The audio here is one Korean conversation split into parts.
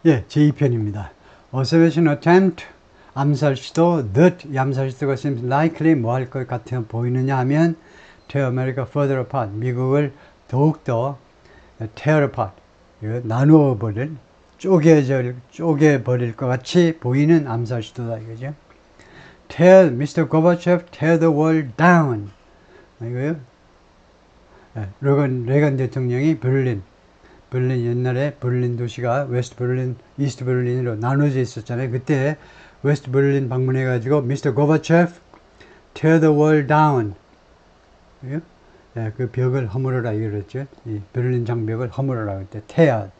예, 제2편입니다. Observation attempt, 암살 시도, that 암살 시도가 seems likely 뭐 할 것 같아 보이느냐 하면 tear America further apart, 미국을 더욱더 tear apart, 나누어버릴, 쪼개버릴 것 같이 보이는 암살 시도다 이거죠. Tear, Mr. Gorbachev, tear the world down. 이거요. 레건 대통령이 berlin 옛날에 berlin 도시가 웨스트 berlin, 이스트 berlin으로 나눠져 있었잖아요. 그때 웨스트 berlin 방문해가지고 Mr. Gorbachev, tear the wall down. 그 벽을 허물어라 이랬죠. 이 베를린 장벽을 허물어라 그때 tear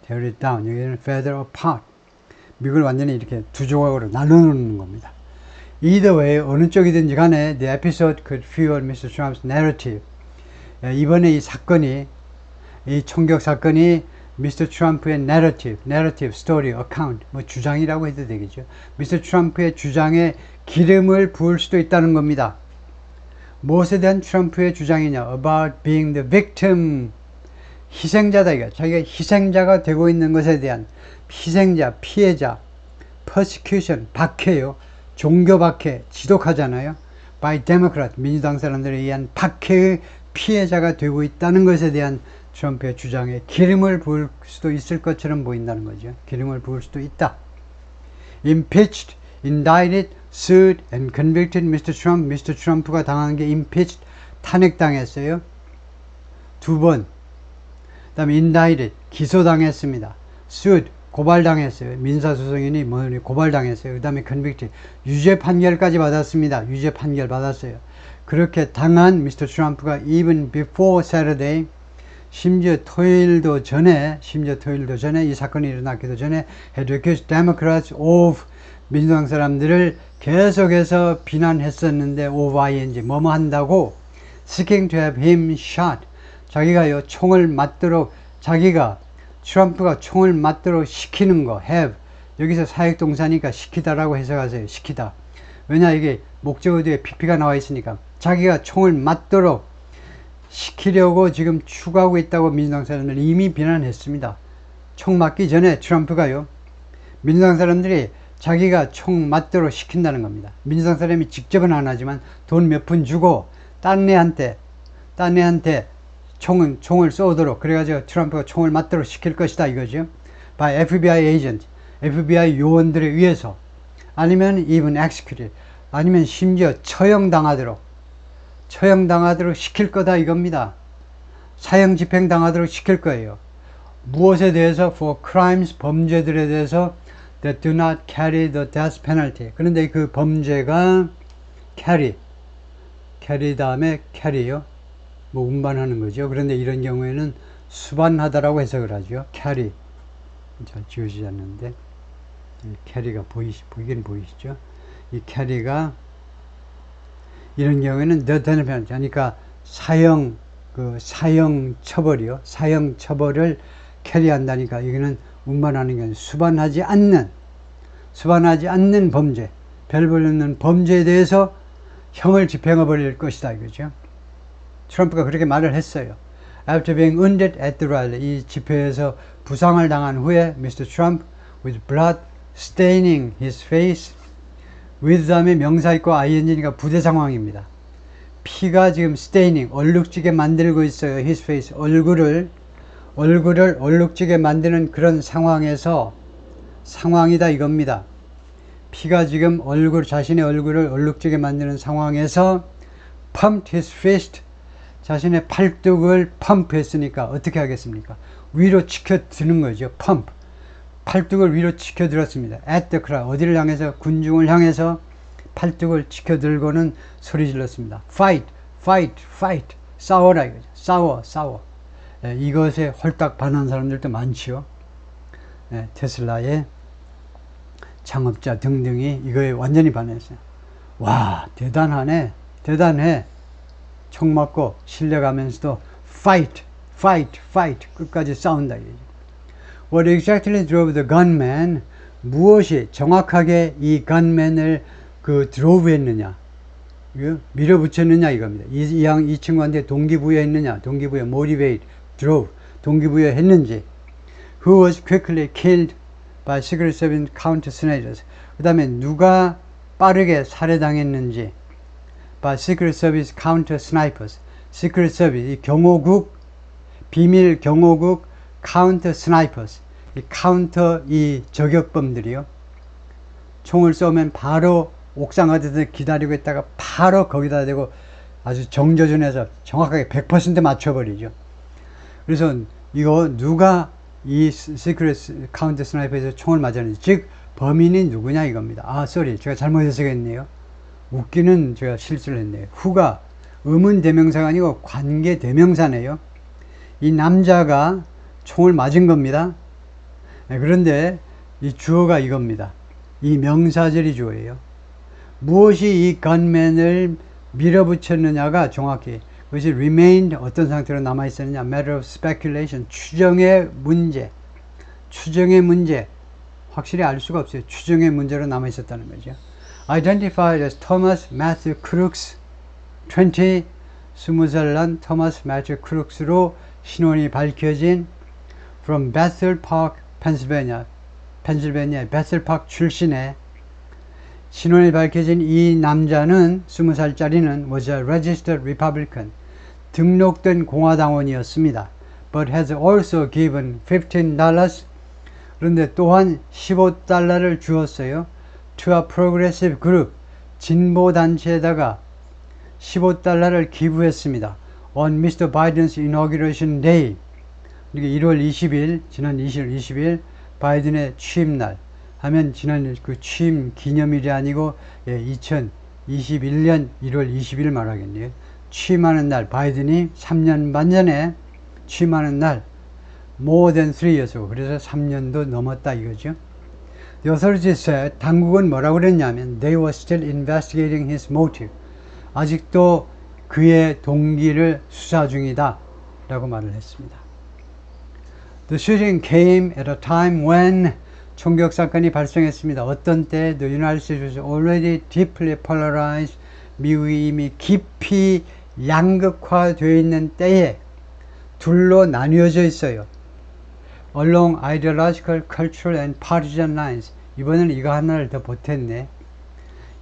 it down. 여기는 feather apart. 미국을 완전히 이렇게 두 조각으로 나눠놓는 겁니다. Either way, 어느 쪽이든지 간에 the episode could fuel Mr. Trump's narrative. 이번에 이 사건이, 이 총격 사건이 미스터 트럼프의 narrative, story, account, 뭐 주장이라고 해도 되겠죠. 미스터 트럼프의 주장에 기름을 부을 수도 있다는 겁니다. 무엇에 대한 트럼프의 주장이냐? About being the victim. 희생자다 이거. 자기가 희생자가 되고 있는 것에 대한 희생자, 피해자, persecution, 박해요. 종교 박해, 지독하잖아요. By Democrat, 민주당 사람들에 의한 박해의 피해자가 되고 있다는 것에 대한 트럼프의 주장에 기름을 부을 수도 있을 것처럼 보인다는 거죠. 기름을 부을 수도 있다. Impeached, indicted, sued and convicted Mr. Trump. Mr. Trump가 당한 게 impeached, 탄핵당했어요. 2번. 그 다음에 indicted, 기소당했습니다. sued, 고발당했어요. 민사소송인이 고발당했어요. 그 다음에 convicted, 유죄 판결까지 받았습니다. 유죄 판결 받았어요. 그렇게 당한 미스터 트럼프가 even before Saturday, 심지어 토요일도 전에 이 사건이 일어나기도 전에 had accused Democrats of, 민주당 사람들을 계속해서 비난했었는데 of ing, 뭐뭐 한다고 seeking to have him shot, 자기가요 총을 맞도록, 자기가 트럼프가 총을 맞도록 시키는 거, have, 여기서 사역동사니까 시키다라고 해석하세요. 시키다. 왜냐, 이게 목적어 뒤에 pp가 나와 있으니까 자기가 총을 맞도록 시키려고 지금 추구하고 있다고 민주당 사람들 이미 비난했습니다. 총 맞기 전에 트럼프가요, 민주당 사람들이 자기가 총 맞도록 시킨다는 겁니다. 민주당 사람이 직접은 안 하지만 돈 몇 푼 주고 딴 애한테 총을 쏘도록, 그래가지고 트럼프가 총을 맞도록 시킬 것이다 이거죠. by FBI agent, FBI 요원들에 의해서, 아니면 even executed, 아니면 심지어 처형당하도록 시킬 거다 이겁니다. 사형 집행당하도록 시킬 거예요. 무엇에 대해서? for crimes, 범죄들에 대해서 that do not carry the death penalty. 그런데 그 범죄가 carry 다음에 carry요. 뭐 운반하는 거죠. 그런데 이런 경우에는 수반하다라고 해석을 하죠. carry. 잘 지워지지 않는데 이 carry가 보이긴 보이시죠? 이 carry가 이런 경우에는 the death penalty, 그러니까 사형 처벌이요. 사형 처벌을 캐리한다니까 이거는 운반하는 게 아니라 수반하지 않는 범죄, 별 볼 없는 범죄에 대해서 형을 집행해 버릴 것이다 이거죠. 트럼프가 그렇게 말을 했어요. After being wounded at the rally, 이 집회에서 부상을 당한 후에 Mr. Trump with blood staining his face, with 다음에 명사 있고 ing니까 부대 상황입니다. 피가 지금 staining, 얼룩지게 만들고 있어요. his face, 얼굴을 얼룩지게 만드는 그런 상황이다 이겁니다. 피가 지금 자신의 얼굴을 얼룩지게 만드는 상황에서 pumped his fist, 자신의 팔뚝을 펌프했으니까 어떻게 하겠습니까? 위로 치켜드는 거죠. 펌프. 팔뚝을 위로 치켜들었습니다. at the crowd, 어디를 향해서? 군중을 향해서 팔뚝을 치켜들고는 소리 질렀습니다. fight, 싸워라 이거죠. 싸워. 이것에 홀딱 반한 사람들도 많지요. 테슬라의 창업자 등등이 이거에 완전히 반했어요. 와, 대단해. 총 맞고 실려가면서도 fight, 끝까지 싸운다 이거죠. What exactly drove the gunman? 무엇이 정확하게 이 gunman을 drove 했느냐? 밀어붙였느냐 이겁니다. 이 친구한테 동기부여했느냐? motivate, drove, 동기부여했는지. Who was quickly killed by Secret Service counter snatchers. 그 다음에 누가 빠르게 살해당했는지 by Secret Service counter snipers. Secret Service, 이 경호국, 비밀 경호국 counter snipers. 이 카운터 이 저격범들이요. 총을 쏘면 바로 옥상 어디서 기다리고 있다가 바로 거기다 대고 아주 정조준해서 정확하게 100% 맞춰버리죠. 그래서 이거 누가 이 시크릿 카운터 스나이퍼에서 총을 맞았는지, 즉 범인이 누구냐 이겁니다. 아, 쏘리, 제가 잘못 해석했네요. 웃기는 제가 실수를 했네요. 후가 의문 대명사가 아니고 관계 대명사네요. 이 남자가 총을 맞은 겁니다. 그런데 이 주어가 이겁니다. 이 명사절이 주어예요. 무엇이 이 gunman을 밀어붙였느냐가 정확히 그것이 remained 어떤 상태로 남아있었느냐, matter of speculation, 추정의 문제, 추정의 문제, 확실히 알 수가 없어요. 추정의 문제로 남아있었다는 거죠. Identified as Thomas Matthew Crooks, 20살 난 토마스 매튜 크룩스로 신원이 밝혀진 from Bethel Park, 펜실베니아 베셀 파크 출신의 신원이 밝혀진 이 남자는 20살짜리는 was a registered Republican, 등록된 공화당원이었습니다. But has also given $15, 그런데 또한 $15를 주었어요. To a progressive group, 진보 단체에다가 $15를 기부했습니다. On Mr. Biden's inauguration day, 1월 20일, 지난 1월 20일 바이든의 취임날 하면 지난 그 취임 기념일이 아니고 2021년 1월 20일 말하겠네요. 취임하는 날, 바이든이 3년 반 전에 취임하는 날, more than 3 years고, 그래서 3년도 넘었다 이거죠. The authorities said, 당국은 뭐라고 그랬냐면 they were still investigating his motive. 아직도 그의 동기를 수사 중이다 라고 말을 했습니다. The shooting came at a time when, 총격 사건이 발생했습니다. 어떤 때 the United States was already deeply polarized, 미국이 이미 깊이 양극화되어 있는 때에 둘로 나뉘어져 있어요. Along ideological, cultural and partisan lines. 이번에는 이거 하나를 더 보탰네.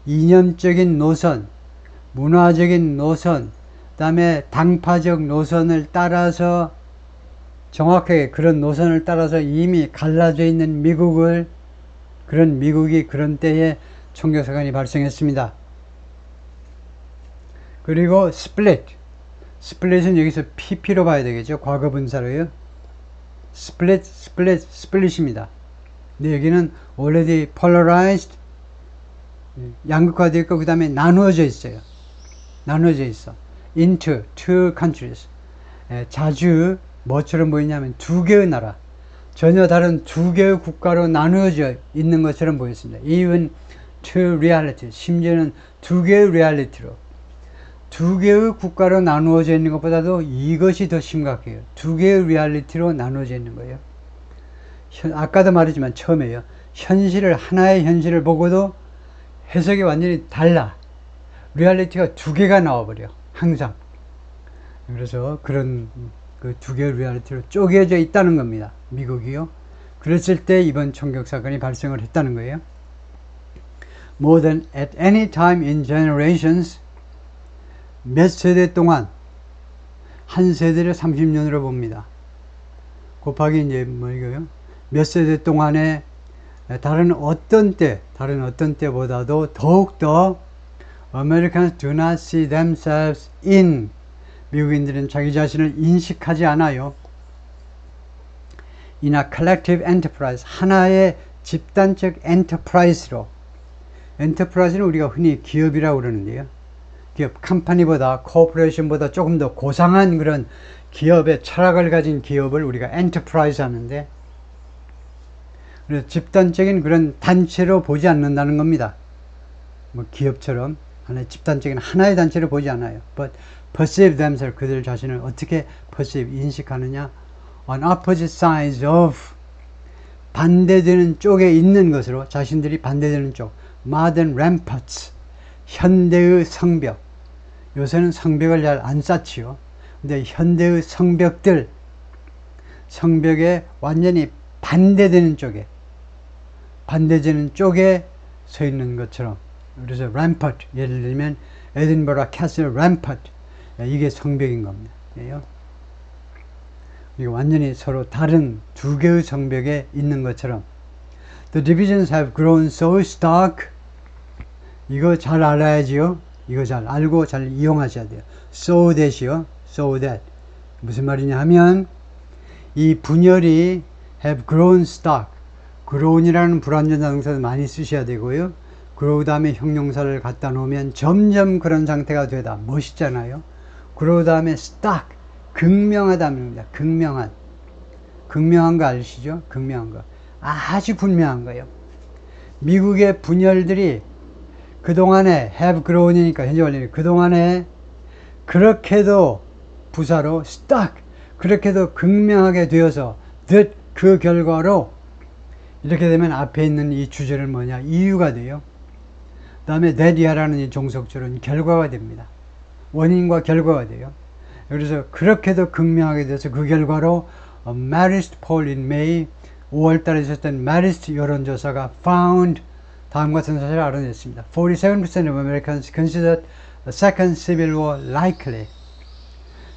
이념적인 노선, 문화적인 노선, 그 다음에 당파적 노선을 따라서 정확하게 그런 노선을 따라서 이미 갈라져 있는 미국을, 그런 미국이 그런 때에 총격사건이 발생했습니다. 그리고 스플릿은 여기서 PP로 봐야 되겠죠. 과거 분사로요. 스플릿입니다. 근데 여기는 already polarized, 양극화되어 있고 그 다음에 나누어져 있어요. 나누어져 있어. into two countries. 자주 뭐처럼 보이냐면 두 개의 나라, 전혀 다른 두 개의 국가로 나누어져 있는 것처럼 보였습니다. Even two realities. 심지어는 두 개의 리얼리티로, 두 개의 국가로 나누어져 있는 것보다도 이것이 더 심각해요. 두 개의 리얼리티로 나누어져 있는 거예요. 아까도 말했지만 처음에요. 하나의 현실을 보고도 해석이 완전히 달라. 리얼리티가 두 개가 나와버려. 항상. 그래서 그런 그 두 개의 리얼리티로 쪼개져 있다는 겁니다. 미국이요. 그랬을 때 이번 총격 사건이 발생을 했다는 거예요. More than at any time in generations, 몇 세대 동안, 한 세대를 30년으로 봅니다. 곱하기 이제 뭐 이거요? 몇 세대 동안에 다른 어떤 때보다도 더욱더 Americans do not see themselves in, 미국인들은 자기 자신을 인식하지 않아요. In a collective enterprise, 하나의 집단적 엔터프라이즈로. 엔터프라이즈는 우리가 흔히 기업이라고 그러는데요. 기업, 컴퍼니보다, 코퍼레이션보다 조금 더 고상한 그런 기업의 철학을 가진 기업을 우리가 엔터프라이즈 하는데, 그래서 집단적인 그런 단체로 보지 않는다는 겁니다. 뭐 기업처럼 하나의 집단적인 하나의 단체로 보지 않아요. But perceive themselves, 그들 자신을 어떻게 perceive, 인식하느냐? On opposite sides of, 반대되는 쪽에 있는 것으로, 자신들이 반대되는 쪽. Modern ramparts, 현대의 성벽. 요새는 성벽을 잘 안 쌓지요. 근데 현대의 성벽에 완전히 반대되는 쪽에, 반대되는 쪽에 서 있는 것처럼. 그래서 rampart, 예를 들면 에든버러 캐슬 rampart, 이게 성벽인 겁니다. 이게 완전히 서로 다른 두 개의 성벽에 있는 것처럼. The divisions have grown so stark. 이거 잘 알아야지요. 이거 잘 알고 잘 이용하셔야 돼요. So that이요. So that. 무슨 말이냐 하면 이 분열이 have grown stark. grown이라는 불완전자 동사도 많이 쓰셔야 되고요. grow 다음에 형용사를 갖다 놓으면 점점 그런 상태가 되다. 멋있잖아요. grow 다음에 stark. 극명하다는 겁니다. 극명한. 극명한 거 아시죠? 극명한 거. 아주 분명한 거예요. 미국의 분열들이 그동안에 have grown이니까 현재 완료니 그동안에 그렇게도 부사로 stuck, 그렇게도 극명하게 되어서 that, 그 결과로 이렇게 되면 앞에 있는 이 주제를 뭐냐, 이유가 돼요. 그 다음에 that이라는 이 종속절은 결과가 됩니다. 원인과 결과가 돼요. 그래서 그렇게도 극명하게 돼서 그 결과로 Marist poll in May 5월달에 있었던 Marist 여론조사가 found 다음과 같은 사실을 알아냈습니다. 47% of Americans considered a second civil war likely.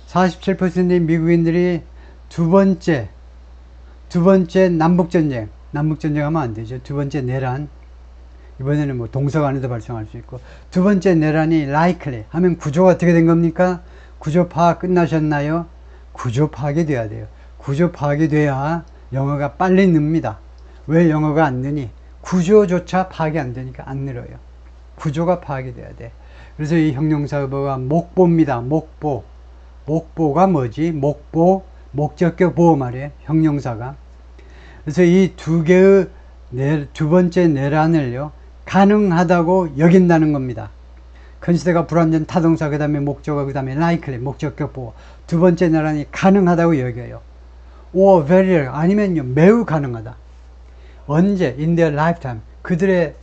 47%의 미국인들이 두 번째 남북전쟁 하면 안 되죠. 두 번째 내란. 이번에는 뭐 동서가 안에도 발생할 수 있고. 두 번째 내란이 likely 하면 구조가 어떻게 된 겁니까? 구조 파악 끝나셨나요? 구조 파악이 돼야 돼요. 구조 파악이 돼야 영어가 빨리 늡니다. 왜 영어가 안 느니? 구조조차 파악이 안 되니까 안 늘어요. 구조가 파악이 돼야 돼. 그래서 이 형용사어가 목보입니다. 목보. 목보가 뭐지? 목보, 목적격 보호 말이에요. 형용사가. 그래서 이 두 개의 두 번째 내란을요, 가능하다고 여긴다는 겁니다. 컨시더가 불완전 타동사, 그 다음에 목적어, 그 다음에 likely, 목적격 보호. 두 번째 내란이 가능하다고 여겨요. or very rare, 아니면요, 매우 가능하다. 언제? in their lifetime. 그들의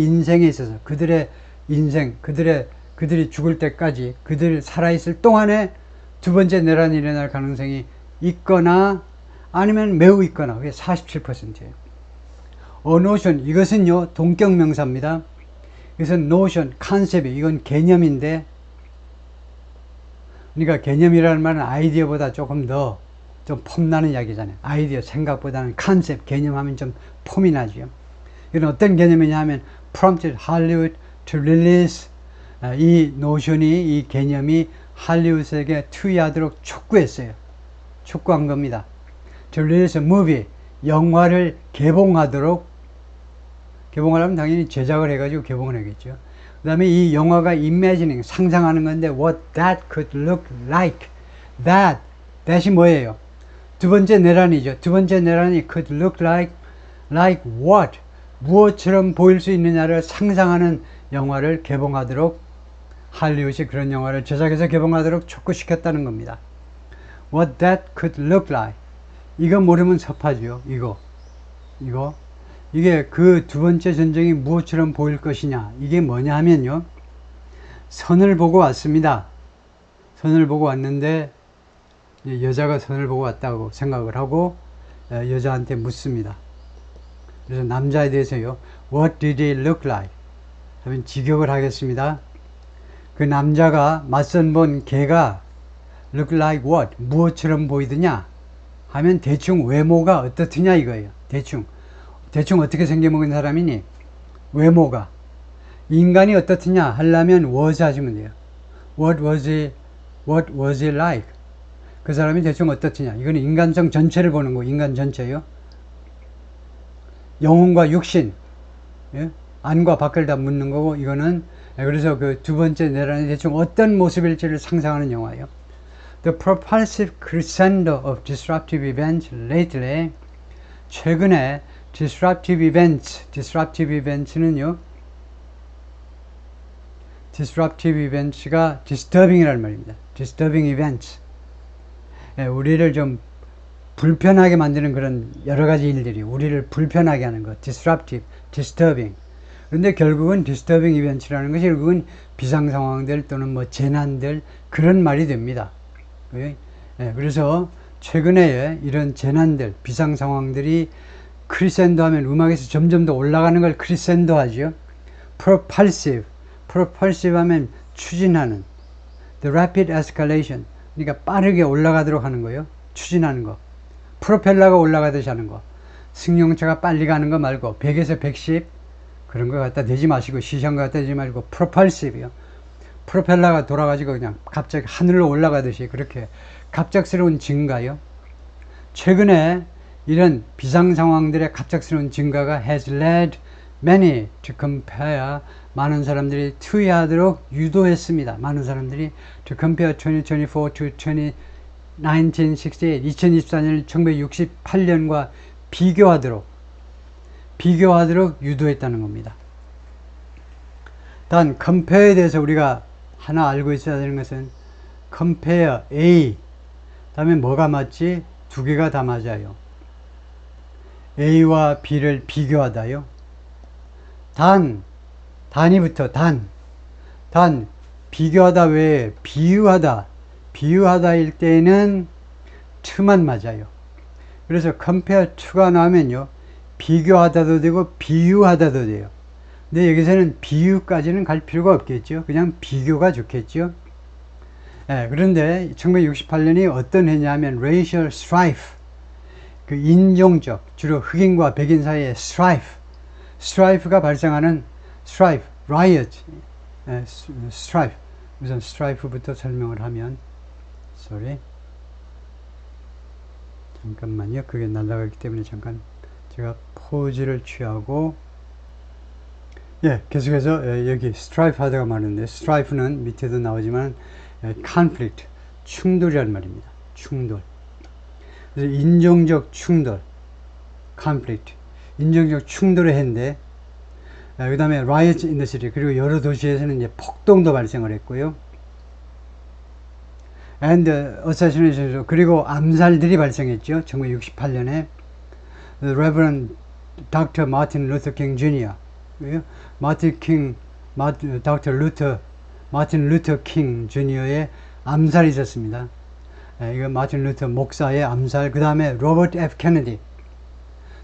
인생에 있어서, 그들의 인생, 그들이 죽을 때까지, 그들 살아있을 동안에 두 번째 내란이 일어날 가능성이 있거나, 아니면 매우 있거나, 그게 47%예요. notion, 이것은요, 동격 명사입니다. 이것은 notion, 컨셉이, 이건 개념인데, 그러니까 개념이라는 말은 아이디어보다 조금 더 좀 폼나는 이야기잖아요. 아이디어, 생각보다는 컨셉, 개념하면 좀 폼이 나죠. 이건 어떤 개념이냐 하면 prompted Hollywood to release, 이 노션이, 이 개념이 할리우드에게 투여하도록 촉구했어요. 촉구한 겁니다. to release a movie, 영화를 개봉하도록, 개봉하려면 당연히 제작을 해가지고 개봉을 하겠죠. 그 다음에 이 영화가 imagining, 상상하는 건데 what that could look like. that이 뭐예요? 두 번째 내란이죠. 두 번째 내란이 could look like what? 무엇처럼 보일 수 있느냐를 상상하는 영화를 개봉하도록, 할리우드이 그런 영화를 제작해서 개봉하도록 촉구시켰다는 겁니다. What that could look like. 이거 모르면 섭하죠. 이게 그 두 번째 전쟁이 무엇처럼 보일 것이냐. 이게 뭐냐 하면요, 선을 보고 왔습니다. 선을 보고 왔는데 여자가 선을 보고 왔다고 생각을 하고 여자한테 묻습니다. 그래서 남자에 대해서요, What did he look like? 하면 직역을 하겠습니다. 그 남자가 맞선 본 걔가 look like what? 무엇처럼 보이더냐? 하면 대충 외모가 어떻느냐 이거예요. 대충 어떻게 생겨먹은 사람이니? 외모가. 인간이 어떻느냐 하려면 was 하시면 돼요. What was he like? 그 사람이 대충 어떻느냐. 이거는 인간성 전체를 보는 거, 인간 전체요. 영혼과 육신, 예? 안과 밖을 다 묻는 거고, 이거는, 그래서 그 두 번째 내란이 대충 어떤 모습일지를 상상하는 영화예요. The propulsive crescendo of disruptive events lately. 최근에 disruptive events는요, disruptive events가 disturbing이라는 말입니다. disturbing events. 예, 우리를 좀 불편하게 만드는 그런 여러 가지 일들이, 우리를 불편하게 하는 것, disruptive, disturbing. 그런데 결국은 disturbing events라는 것이 결국은 비상 상황들 또는 뭐 재난들, 그런 말이 됩니다. 예, 그래서 최근에 이런 재난들, 비상 상황들이 크리센도 하면 음악에서 점점 더 올라가는 걸 크리센도 하죠. propulsive 하면 추진하는. the rapid escalation, 그러니까 빠르게 올라가도록 하는 거예요. 추진하는 거. 프로펠러가 올라가듯이 하는 거. 승용차가 빨리 가는 거 말고 100에서 110 그런 거 갖다 대지 마시고 시시한 거 갖다 대지 말고 propulsive요. 프로펠러가 돌아가지고 그냥 갑자기 하늘로 올라가듯이 그렇게 갑작스러운 증가요. 최근에 이런 비상 상황들의 갑작스러운 증가가 has led many to compare, 많은 사람들이 투여하도록 유도했습니다. 많은 사람들이 to compare 2024 to 1968, 2024년을 1968년과 비교하도록 유도했다는 겁니다. 단 compare에 대해서 우리가 하나 알고 있어야 되는 것은 compare A, 다음에 뭐가 맞지? 두 개가 다 맞아요. A와 B를 비교하다요. 단위부터 단 비교하다 외에 비유하다일 때는 to만 맞아요. 그래서 compare to가 나오면요, 비교하다도 되고 비유하다도 돼요. 근데 여기서는 비유까지는 갈 필요가 없겠죠. 그냥 비교가 좋겠죠. 예, 그런데 1968년이 어떤 해냐면 racial strife, 그 인종적, 주로 흑인과 백인 사이의 strife가 발생하는 riot, strife. 우선 strife부터 설명을 하면, 잠깐만요. 그게 날아가기 때문에 잠깐 제가 포즈를 취하고, 예, 계속해서 여기 strife 하다가 말하는데, strife는 밑에도 나오지만 conflict, 충돌이라는 말입니다. 충돌. 그래서 인종적 충돌, conflict, 인종적 충돌을 했는데, 그 다음에 riots in the city, 그리고 여러 도시에서는 이제 폭동도 발생을 했고요. and assassination, 그리고 암살들이 발생했죠. 1968년에 the Reverend Dr. Martin Luther King Jr. 마틴 루터 킹 주니어의 암살이 있었습니다. 이거 마틴 루터 목사의 암살. 그 다음에 로버트 F. 케네디,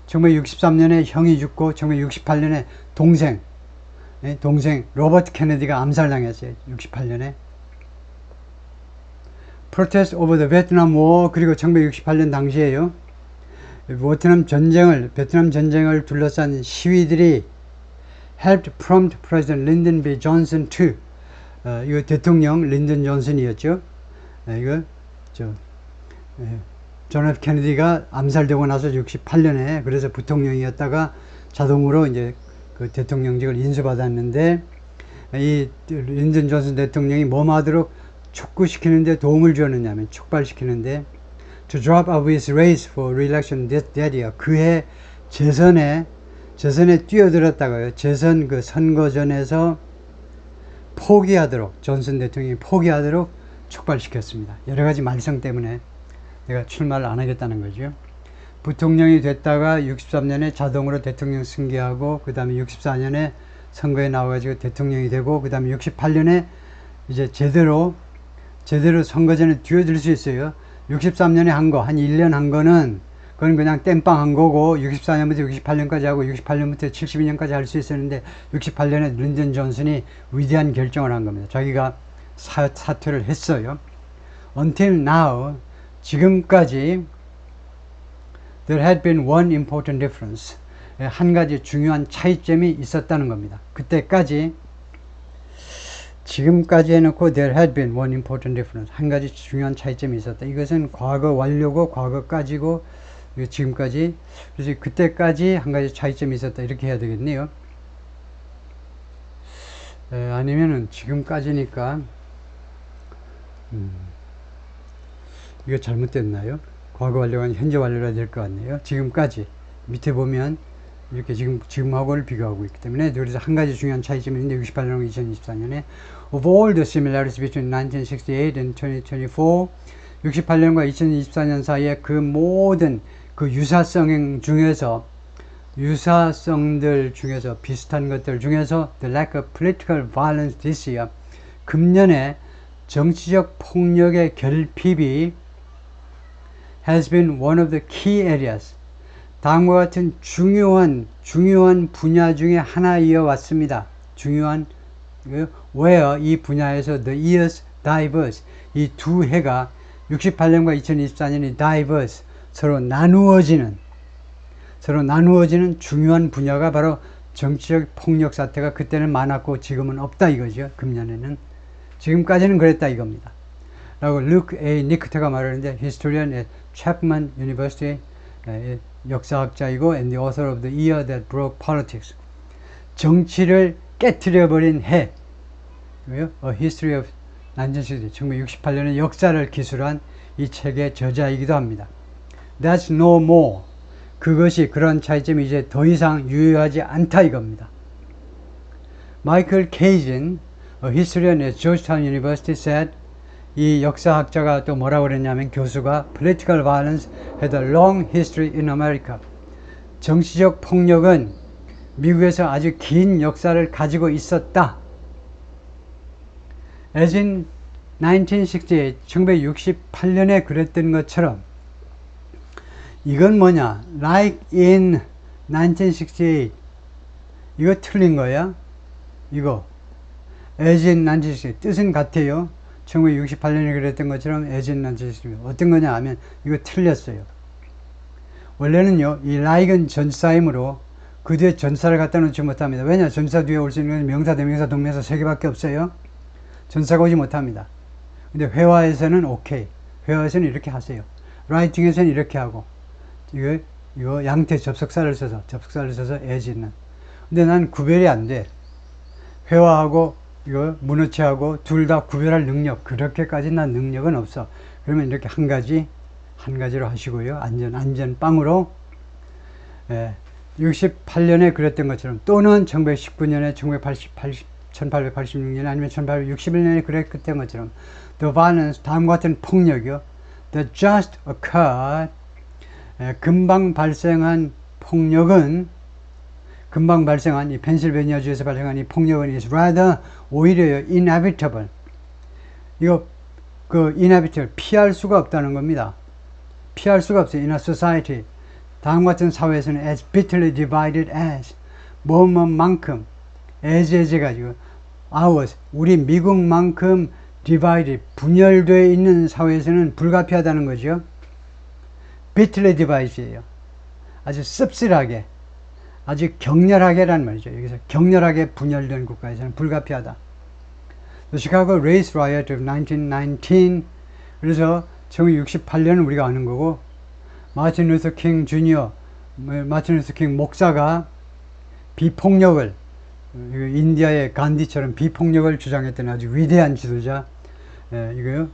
1963년에 형이 죽고 1968년에 동생 로버트 케네디가 암살당했어요. 68년에. Protest over the Vietnam War, 그리고 1968년 당시에요, 베트남 전쟁을 둘러싼 시위들이 helped prompt President Lyndon B. Johnson to, 이거 대통령 린든 존슨이었죠. 이거 존 F 케네디가 암살되고 나서 68년에 그래서 부통령이었다가 자동으로 이제 그 대통령직을 인수받았는데, 이 린든 존슨 대통령이 뭐하도록 촉구시키는데 도움을 주었느냐면, 촉발시키는데 to drop out of his race for re-election that year, 그해 재선에 뛰어들었다가요, 재선 그 선거전에서 포기하도록, 존슨 대통령이 포기하도록 촉발시켰습니다. 여러가지 말썽 때문에 내가 출마를 안 하겠다는 거죠. 부통령이 됐다가 63년에 자동으로 대통령 승계하고, 그 다음에 64년에 선거에 나와가지고 대통령이 되고, 그 다음에 68년에 이제 제대로 선거전에 뛰어들 수 있어요. 63년에 한 1년 한 거는 그건 그냥 땜빵 한 거고, 64년부터 68년까지 하고 68년부터 72년까지 할 수 있었는데, 68년에 린든 존슨이 위대한 결정을 한 겁니다. 자기가 사퇴를 했어요. Until now, 지금까지 there had been one important difference, 한 가지 중요한 차이점이 있었다는 겁니다. 그때까지, 지금까지 해놓고 there had been one important difference, 한 가지 중요한 차이점이 있었다. 이것은 과거 완료고 과거까지고 지금까지, 그래서 그때까지 한 가지 차이점이 있었다, 이렇게 해야 되겠네요. 아니면은 지금까지니까 이거 잘못됐나요? 과거 완료가 아니라 현재 완료가 될 것 같네요. 지금까지, 밑에 보면 이렇게 지금하고를 비교하고 있기 때문에, 그래서 한 가지 중요한 차이점이 있는데, 68년하고 2024년에 of all the similarities between 1968 and 2024, 68년과 2024년 사이에 그 모든 그 유사성들 중에서 비슷한 것들 중에서 the lack of political violence this year, 금년에 정치적 폭력의 결핍이 has been one of the key areas, 다음과 같은 중요한 분야 중에 하나 이어왔습니다. 중요한 where 이 분야에서 the years diverse 이 두 해가 68년과 2024년이 diverse 서로 나누어지는 중요한 분야가 바로 정치적 폭력 사태가 그때는 많았고 지금은 없다 이거죠. 금년에는 지금까지는 그랬다 이겁니다. 라고 루크 A. 니크트가 말하는데 historian at Chapman University 역사학자이고 and the author of the year that broke politics 정치를 깨트려버린 해 A History of 1968년의 역사를 기술한 이 책의 저자이기도 합니다. That's no more 그것이 그런 차이점이 이제 더 이상 유효하지 않다 이겁니다. 마이클 케이진 A historian at Georgetown University said 이 역사학자가 또 뭐라고 그랬냐면 교수가 Political violence had a long history in America. 정치적 폭력은 미국에서 아주 긴 역사를 가지고 있었다. As in 1968, 1968년에 그랬던 것처럼 이건 뭐냐? Like in 1968 이거 틀린 거야? 이거 As in 1968 뜻은 같아요. 1968년에 그랬던 것처럼 as in 1968 어떤 거냐 하면 이거 틀렸어요. 원래는요 이 like은 전사이므로 그 뒤에 전사를 갖다 놓지 못합니다. 왜냐? 전사 뒤에 올 수 있는 명사, 대명사, 동명사 3개밖에 없어요. 전사가 오지 못합니다. 근데 회화에서는 오케이. 회화에서는 이렇게 하세요. 라이팅에서는 이렇게 하고 이거 양태 접속사를 써서 as 있는. 근데 난 구별이 안 돼. 회화하고 이거 문어체하고 둘 다 구별할 능력 그렇게까지 난 능력은 없어. 그러면 이렇게 한 가지로 하시고요. 안전 빵으로 68년에 그랬던 것처럼 또는 1919년에 1886년에 아니면 1861년에 그랬던 것처럼 the violence 다음과 같은 폭력이요. that just occurred 금방 발생한 이 펜실베니아주에서 발생한 이 폭력은 is rather 오히려 inevitable 이거 inevitable 피할 수가 없다는 겁니다. 피할 수가 없어요. in a society 다음과 같은 사회에서는 as bitterly divided as 뭐뭐만큼 as 가지고 ours 우리 미국만큼 divided 분열되어 있는 사회에서는 불가피하다는 거죠. bitterly divided예요. 아주 씁쓸하게 아주 격렬하게란 말이죠. 여기서 격렬하게 분열된 국가에서는 불가피하다. The Chicago Race Riot of 1919 그래서 1968년은 우리가 아는 거고 마틴 루터 킹 목사가 비폭력을 인디아의 간디처럼 비폭력을 주장했던 아주 위대한 지도자 이거요.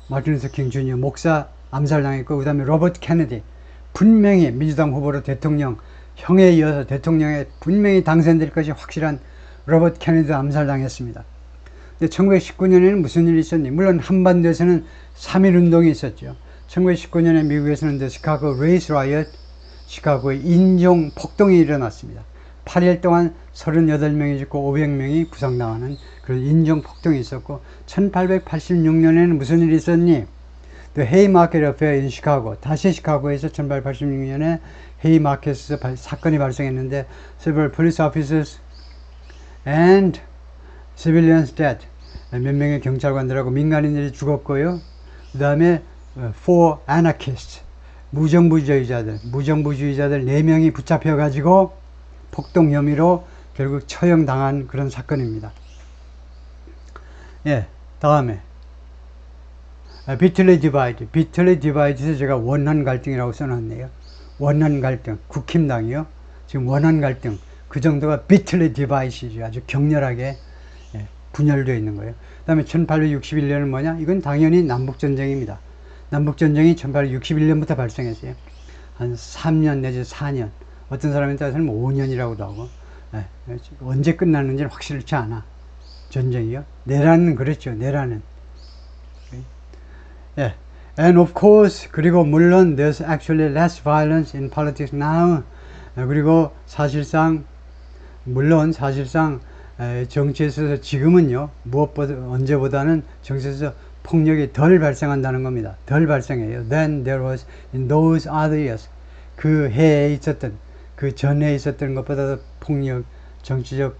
마틴 루터 킹 주니어 목사 암살당했고 그 다음에 로버트 케네디 분명히 민주당 후보로 형에 이어서 대통령에 분명히 당선될 것이 확실한 로버트 케네디도 암살당했습니다. 근데 1919년에는 무슨 일이 있었니? 물론 한반도에서는 3.1운동이 있었죠. 1919년에 미국에서는 The Chicago Race Riot, 시카고의 인종 폭동이 일어났습니다. 8일 동안 38명이 죽고 500명이 부상당하는 그런 인종 폭동이 있었고 1886년에는 무슨 일이 있었니? The Haymarket Affair in Chicago. 다시 시카고에서 1886년에 헤이마켓에서 사건이 발생했는데 several police officers and civilians dead. 몇 명의 경찰관들하고 민간인들이 죽었고요. 그 다음에 four anarchists. 무정부주의자들 4명이 붙잡혀가지고 폭동 혐의로 결국 처형당한 그런 사건입니다. 다음에 bitterly divided에서 제가 원한 갈등이라고 써놨네요. 원한 갈등, 국힘당이요. 지금 원한 갈등, 그 정도가 bitterly divided이죠. 아주 격렬하게 분열되어 있는 거예요. 그 다음에 1861년은 뭐냐? 이건 당연히 남북전쟁입니다. 남북전쟁이 1861년부터 발생했어요. 한 3년 내지 4년, 어떤 사람에 따라서는 5년이라고도 하고, 언제 끝나는지는 확실치 않아. 전쟁이요. 내란은 그랬죠. 내란은. And of course, 그리고 물론 there's actually less violence in politics now. 그리고 사실상 정치에서 지금은요, 무엇보다 언제보다는 정치에서 폭력이 덜 발생한다는 겁니다. 덜 발생해요. Then there was in those other years. 그 해에 있었던, 그 전에 있었던 것보다 폭력, 정치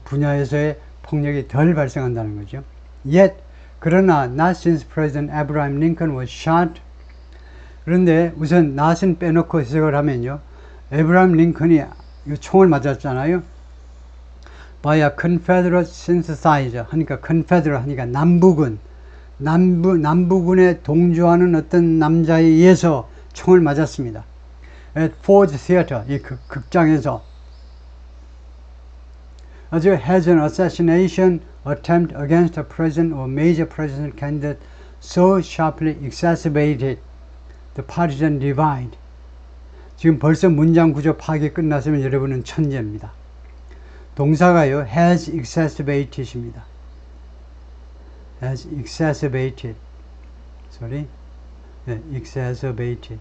분야에서의 폭력이 덜 발생한다는 거죠. Yet, 그러나 not since President Abraham Lincoln was shot. 그런데 우선 not은 빼놓고 해석을 하면요. 에브라임 링컨이 총을 맞았잖아요. by a Confederate synthesizer 하니까 Confederate 하니까 남부군에 동조하는 어떤 남자에 의해서 총을 맞았습니다. At Ford Theater, 이 극장에서 아주 has an assassination attempt against a president or major presidential candidate so sharply exacerbated the partisan divide. 지금 벌써 문장 구조 파악이 끝났으면 여러분은 천재입니다. 동사가요, has exacerbated입니다. has exacerbated. sorry. 네, exacerbated.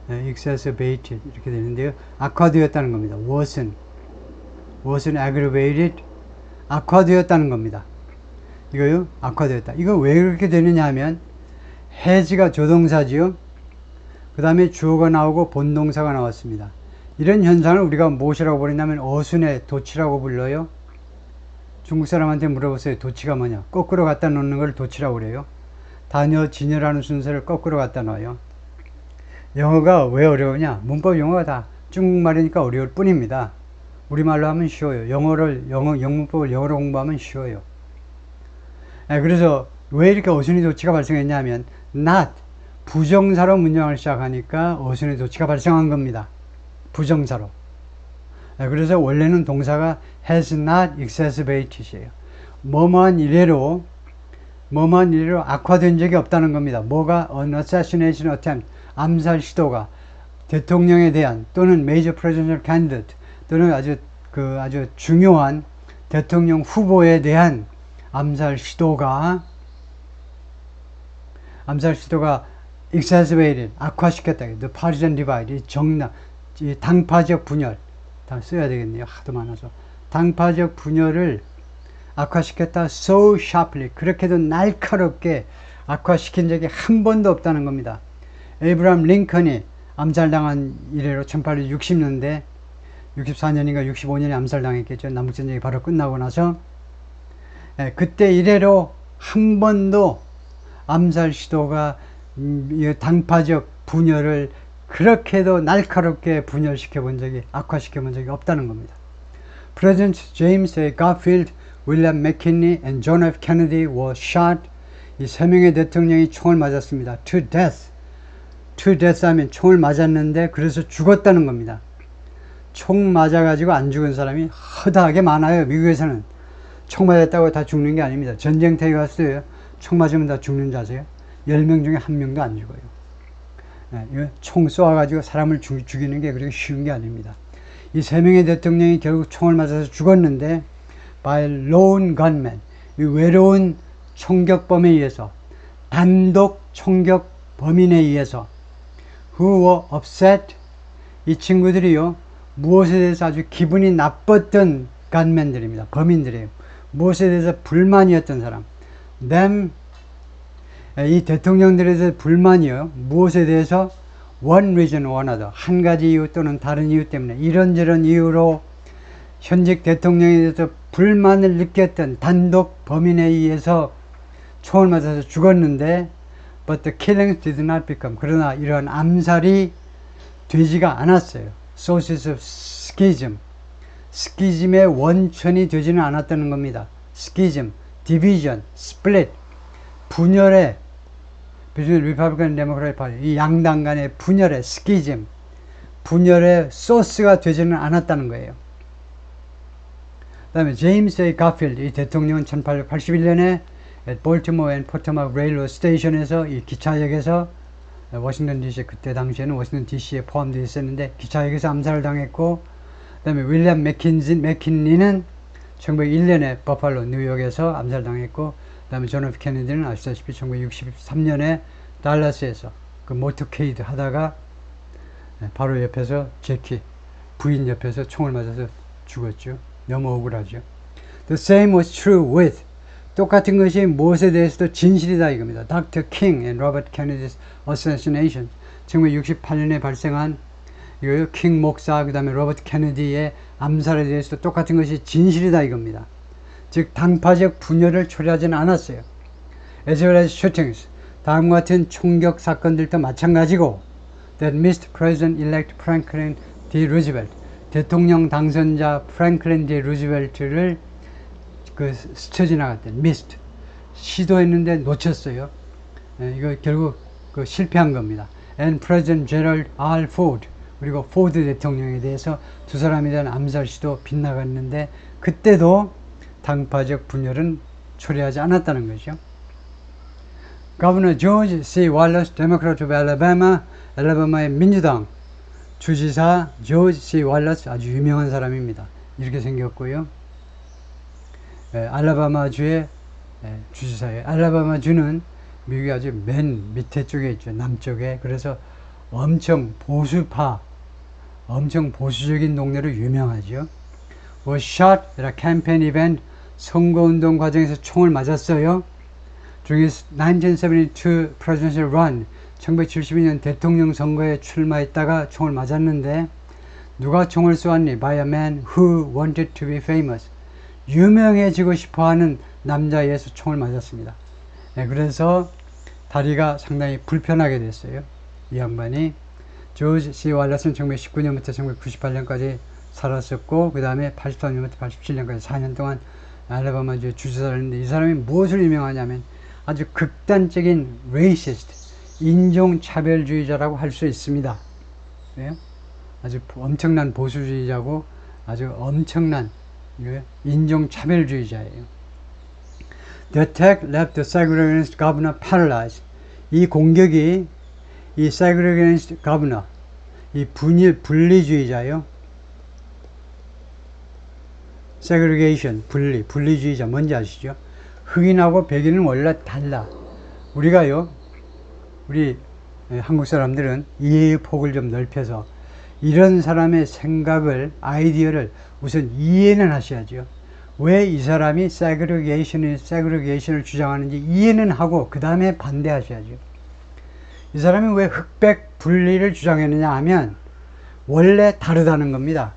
네, exacerbated. 이렇게 되는데요. 악화되었다는 겁니다. wasn't aggravated. 악화되었다는 겁니다. 이거요, 악화되었다. 이거 왜 그렇게 되느냐 하면, has가 조동사지요. 그 다음에 주어가 나오고 본동사가 나왔습니다. 이런 현상을 우리가 무엇이라고 부르냐면 어순의 도치라고 불러요. 중국 사람한테 물어보세요. 도치가 뭐냐? 거꾸로 갖다 놓는 걸 도치라고 그래요. 단어, 진여라는 순서를 거꾸로 갖다 놔요. 영어가 왜 어려우냐? 문법 영어가 다 중국말이니까 어려울 뿐입니다. 우리말로 하면 쉬워요. 영문법을 영어로 공부하면 쉬워요. 그래서 왜 이렇게 어순의 도치가 발생했냐면 not, 부정사로 문장을 시작하니까 어순의 도치가 발생한 겁니다. 부정사로. 그래서 원래는 동사가 has not exacerbated이에요. 뭐뭐한 이래로 악화된 적이 없다는 겁니다. 뭐가 an assassination attempt, 암살 시도가 대통령에 대한 또는 major presidential candidate 또는 아주 중요한 대통령 후보에 대한 암살 시도가 exacerbated, 악화시켰다. The partisan divide, 이 당파적 분열, 다 써야 되겠네요. 하도 많아서. 당파적 분열을 악화시켰다. So sharply, 그렇게도 날카롭게 악화시킨 적이 한 번도 없다는 겁니다. 에이브람 링컨이 암살당한 이래로 1860년대, 64년인가 65년에 암살당했겠죠. 남북전쟁이 바로 끝나고 나서. 그때 이래로 한 번도 암살 시도가 당파적 분열을 그렇게도 날카롭게 분열시켜 본 적이, 악화시켜 본 적이 없다는 겁니다. President James A. Garfield, William McKinley, and John F. Kennedy were shot. 이 세 명의 대통령이 총을 맞았습니다. To death. To death 하면 총을 맞았는데 그래서 죽었다는 겁니다. 총 맞아가지고 안 죽은 사람이 허다하게 많아요. 미국에서는. 총 맞았다고 다 죽는 게 아닙니다. 전쟁터에 갔어요. 총 맞으면 다 죽는 줄 아세요? 10명 중에 1명도 안 죽어요. 총 쏘아가지고 사람을 죽이는 게 그렇게 쉬운 게 아닙니다. 이 세 명의 대통령이 결국 총을 맞아서 죽었는데 by lone gunmen, 이 외로운 총격범에 의해서, 단독 총격 범인에 의해서 who were upset, 이 친구들이요 무엇에 대해서 아주 기분이 나빴던 gunmen들입니다. 범인들이에요. 무엇에 대해서 불만이었던 사람. them, 이 대통령들에 대해서 불만이요. 무엇에 대해서? one reason or another, 한 가지 이유 또는 다른 이유 때문에 이런저런 이유로 현직 대통령에 대해서 불만을 느꼈던 단독 범인에 의해서 총을 맞아서 죽었는데 but the killings did not become, 그러나 이러한 암살이 되지가 않았어요. sources of schism, 스키즘의 원천이 되지는 않았다는 겁니다. schism, division, split, 분열의 between Republican and Democratic Party, 이 양당 간의 분열의 schism, 분열의 소스가 되지는 않았다는 거예요. 그 다음에 제임스 A. 가필드, 이 대통령은 1881년에 at Baltimore and Potomac Railroad Station에서 이 기차역에서 워싱턴 DC, 그때 당시에는 워싱턴 DC에 포함되어 있었는데 기차역에서 암살을 당했고, 그 다음에 윌리엄 맥킨리는 1901년에 버팔로 뉴욕에서 암살당했고, 그 다음에 존 F. 케네디는 아시다시피 1963년에 달라스에서 그 모터케이드 하다가 바로 옆에서 제키 부인 옆에서 총을 맞아서 죽었죠. 너무 억울하죠. The same was true with, 똑같은 것이 무엇에 대해서도 진실이다 이겁니다. Dr. King and Robert Kennedy's assassination, 1968년에 발생한 킹 목사 그 다음에 로버트 케네디의 암살에 대해서도 똑같은 것이 진실이다 이겁니다. 즉 당파적 분열을 초래하지는 않았어요. As well as shootings, 다음과 같은 총격 사건들도 마찬가지고 that missed President-elect Franklin D. Roosevelt, 대통령 당선자 프랭클린 D. 루즈벨트를 스쳐 지나갔대. missed, 시도했는데 놓쳤어요. 이거 결국 실패한 겁니다. And President Gerald R. Ford, 그리고 포드 대통령에 대해서 두 사람에 대한 암살 시도 빗나갔는데 그때도 당파적 분열은 초래하지 않았다는 거죠. Governor George C. Wallace, Democrat of Alabama, 알라바마의 민주당 주지사 조지 C. 왈러스, 아주 유명한 사람입니다. 이렇게 생겼고요. 알라바마주의 주지사예요. 알라바마주는 미국의 아주 맨 밑에 쪽에 있죠. 남쪽에. 그래서 엄청 보수파, 엄청 보수적인 동네로 유명하죠. Was shot at a campaign event, 선거운동 과정에서 총을 맞았어요. During his 1972 presidential run, 1972년 대통령 선거에 출마했다가 총을 맞았는데 누가 총을 쏘았니? By a man who wanted to be famous. 유명해지고 싶어하는 남자애에서 총을 맞았습니다. 그래서 다리가 상당히 불편하게 됐어요. 이 양반이. 조지 C. 왈러스는 1919년부터 1998년까지 살았었고 그 다음에 83년부터 87년까지 4년 동안 알라바마주 주지사를 했는데 이 사람이 무엇을 유명하냐면 아주 극단적인 레이시스트, 인종차별주의자라고 할 수 있습니다. 네? 아주 엄청난 보수주의자고 아주 엄청난 인종차별주의자예요. The attack left the segregationist governor paralyzed. 이 공격이 이 segregationist governor, 이 분리주의자요. segregation, 분리주의자 뭔지 아시죠? 흑인하고 백인은 원래 달라. 우리가요, 우리 한국 사람들은 이해의 폭을 좀 넓혀서 이런 사람의 생각을, 아이디어를 우선 이해는 하셔야죠. 왜 이 사람이 segregation을 주장하는지 이해는 하고 그 다음에 반대하셔야죠. 이 사람이 왜 흑백 분리를 주장했느냐 하면 원래 다르다는 겁니다.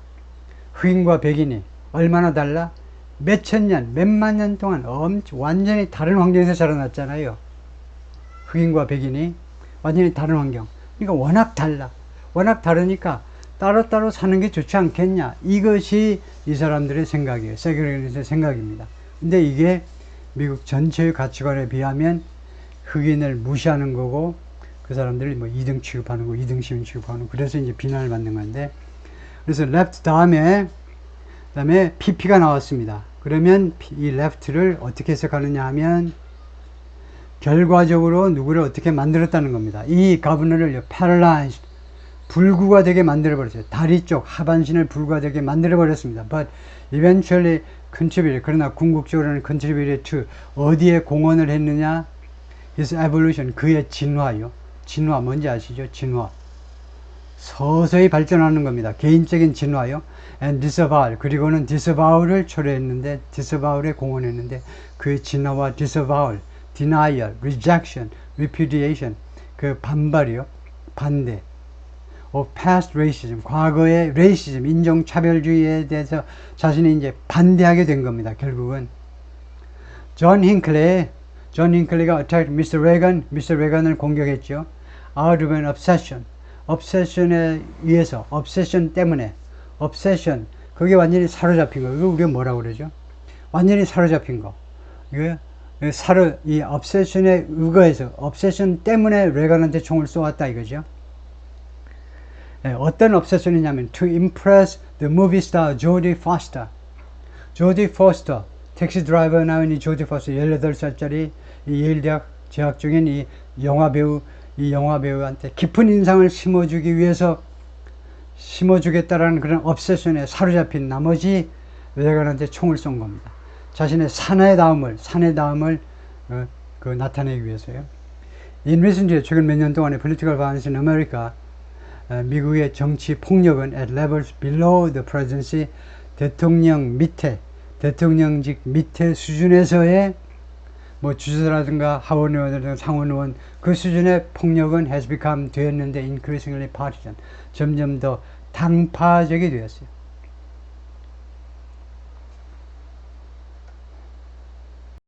흑인과 백인이 얼마나 달라? 몇천 년, 몇만 년 동안 완전히 다른 환경에서 자라났잖아요. 흑인과 백인이 완전히 다른 환경. 그러니까 워낙 달라. 워낙 다르니까 따로따로 사는 게 좋지 않겠냐. 이것이 이 사람들의 생각이에요. 세계적인 생각입니다. 근데 이게 미국 전체의 가치관에 비하면 흑인을 무시하는 거고 그 사람들이 뭐 2등 취급하는 거, 2등 시민 취급하는 거. 그래서 이제 비난을 받는 건데. 그래서 left 다음에 PP가 나왔습니다. 그러면 이 left를 어떻게 해석하느냐 하면 결과적으로 누구를 어떻게 만들었다는 겁니다. 이 가버너를 paralyzed, 불구가 되게 만들어버렸어요. 다리 쪽 하반신을 불구가 되게 만들어버렸습니다. But eventually contributed, 그러나 궁극적으로는 contributed to, 어디에 공헌을 했느냐? His evolution, 그의 진화요. 진화 뭔지 아시죠? 진화. 서서히 발전하는 겁니다. 개인적인 진화요. And disavow, 그리고는 disavow를 초래했는데, disavow에 공헌했는데 그의 진화와 disavow, denial, rejection, repudiation, 그 반발이요. 반대. of past racism, 과거의 racism, 인종차별주의에 대해서 자신이 이제 반대하게 된 겁니다. 결국은. 존 힌클리가 attacked Mr. Reagan, Mr. Reagan을 공격했죠. out of an obsession, obsession에 의해서, obsession 때문에, obsession, 그게 완전히 사로잡힌 거. 이거 우리가 뭐라고 그러죠? 완전히 사로잡힌 거. 이거 이 obsession에 의거해서, obsession 때문에 레간한테 총을 쏘았다 이거죠. 어떤 obsession이냐면 to impress the movie star Jodie Foster. Jodie Foster, 택시 드라이버에 나온 이 조디 포스터 18살짜리 이 예일대학 재학 중인 이 영화배우한테 깊은 인상을 심어주겠다라는 그런 obsession에 사로잡힌 나머지 레간한테 총을 쏜 겁니다. 자신의 사내다움을 나타내기 위해서요. In recent years, 최근 몇 년 동안의 political violence in America, 미국의 정치 폭력은 at levels below the presidency, 대통령직 밑에 수준에서의 뭐 주지사라든가 하원 의원이라든가 상원 의원 그 수준의 폭력은 has become 되었는데 increasingly partisan 점점 더 당파적이 되었어요.